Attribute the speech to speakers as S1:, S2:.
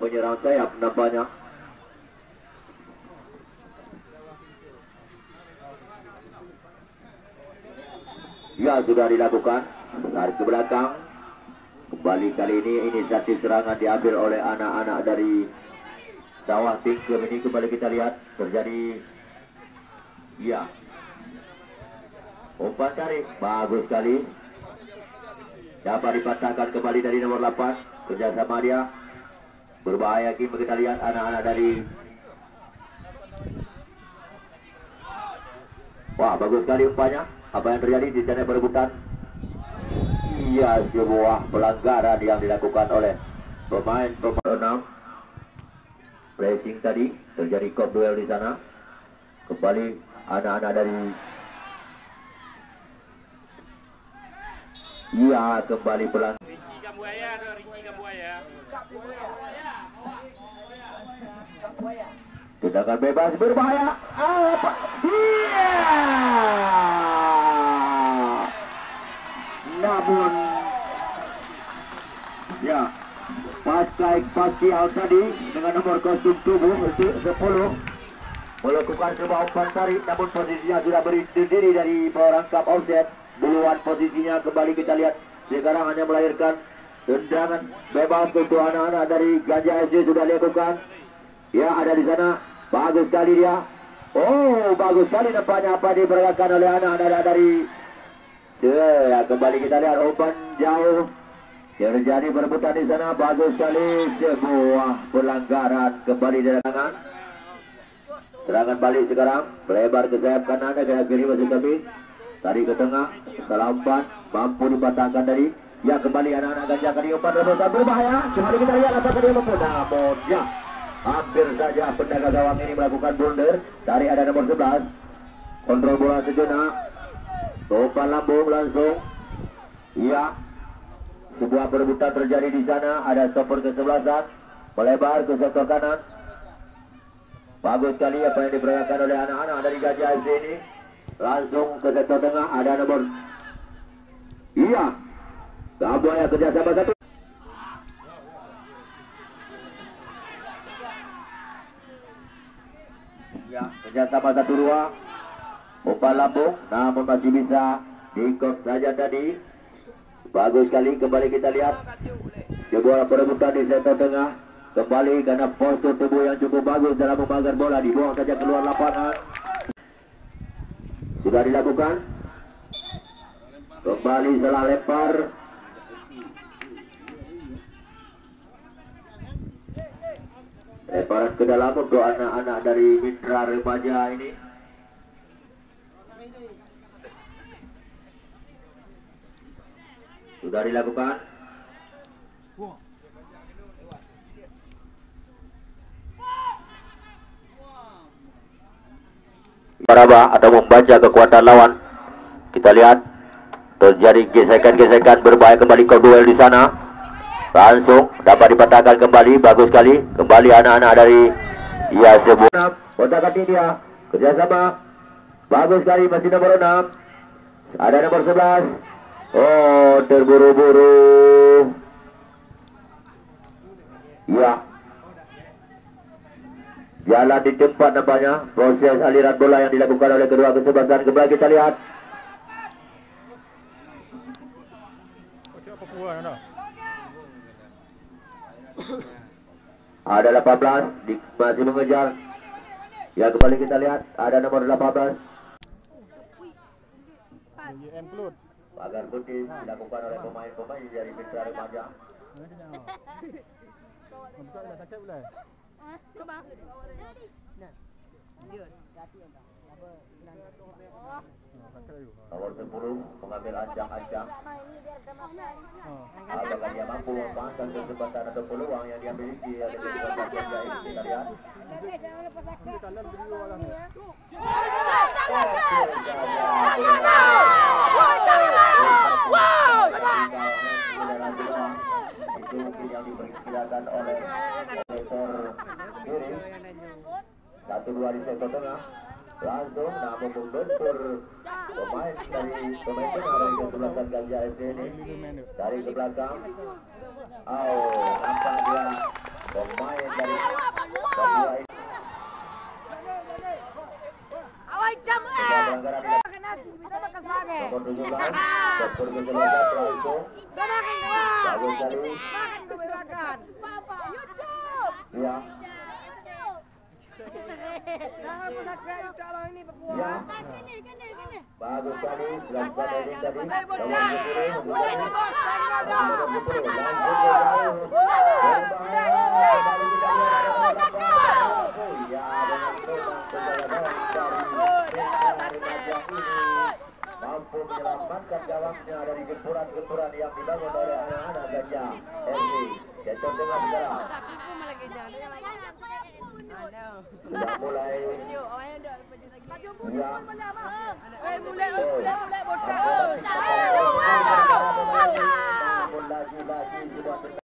S1: penyerang sayap nampaknya. Ya, sudah dilakukan. Tarik ke belakang. Kembali kali ini inisiatif serangan diambil oleh anak-anak dari Sawah Tingkem. Ini kembali kita lihat terjadi. Ya, umpan tarik bagus sekali. Dapat dipatahkan kembali dari nomor 8. Kerjasama dia berbahaya. Kini kita lihat anak-anak dari. Wah, bagus sekali umpannya. Apa yang terjadi di sana perebutan? Iya, sebuah pelanggaran yang dilakukan oleh pemain 6. Pressing tadi terjadi kop duel di sana. Kembali anak-anak dari. Iya, kembali pelanggaran. Tendangan bebas berbahaya. Apa? Iya. Namun, ya, Pascal tadi dengan nomor kostum tubuh 10 melakukan sebuah umpan tarik, namun posisinya sudah berdiri dari perangkap offset. Duluan posisinya, kembali kita lihat sekarang hanya melahirkan tendangan bebas untuk anak-anak dari Gajah FC sudah dilakukan. Ya, ada di sana, bagus sekali dia. Oh, bagus sekali nampaknya apa diperagakan oleh anak-anak dari. Ya, kembali kita lihat umpan jauh. Terjadi perebutan di sana, bagus sekali. Sebuah pelanggaran kembali dari tangan. Serangan balik sekarang, melebar ke sayap kanan, ke kiri masih kami. Tarik ke tengah, salah umpan, mampu dipatahkan dari. Ya, kembali anak-anak Gajah kali umpan rebutan berbahaya. Kembali kita lihat apakah dia mampu. Namun ya, hampir saja penjaga gawang ini melakukan blunder. Dari ada nomor 11. Kontrol bola sejenak. Umpan lambung langsung. Iya. Sebuah perebutan terjadi di sana. Ada stopper ke-11. Melebar ke sektor kanan. Bagus sekali apa yang diperagakan oleh anak-anak dari Gajah FC ini. Langsung ke sektor tengah. Ada nomor. Iya. Sabuaya kerjasama satu. Ya, kerjasama 1-2. Umpan lambung, namun masih bisa diikut saja tadi. Bagus sekali, kembali kita lihat sebuah perebutan di sektor tengah. Kembali karena postur tubuh yang cukup bagus dalam membakar bola, dibuang saja keluar lapangan. Sudah dilakukan. Kembali salah lempar. Lemparan ke dalam untuk anak-anak dari Mitra Remaja ini. Sudah dilakukan. Meraba atau membaca kekuatan lawan. Kita lihat terjadi gesekan-gesekan berbahaya kembali ke duel di sana. Langsung dapat dipatahkan kembali, bagus sekali. Kembali anak-anak dari ya sebuah kontak dia. Kerjasama bagus sekali, masih nomor 6. Ada nomor 11. Oh, terburu-buru. Ya, jalan di tempat nampaknya. Proses aliran bola yang dilakukan oleh kedua kesebelasan. Kembali kita lihat. Ada 18 masih mengejar. Ya, kembali kita lihat ada nomor 18. Pagar putih dilakukan oleh pemain-pemain dari Mitra Remaja. Nomor 10 mengambil ancang-ancang. Apakah dia mampu memanfaatkan kesempatan atau peluang yang dia miliki oleh kesempatan kerja ini? Kita lihat. Itu mungkin yang diperkirakan oleh sektor kiri. 1-2 di sektor tengah. Langsung namun membentur pemain dari pemain tengah dari kesebelasan Gajah FC ini dari ke belakang. Oh, nampak dia pemain dari
S2: Awai jam
S1: nomor 17 Dr. Kejeloga Praiko bagus sekali ya ya bagus sekali dilakukan heading tadi mampu menyelamatkan gawangnya dari gempuran-gempuran yang dibangun oleh anak-anak Gajah FC. Cetor dengan sekarang sudah mulai ya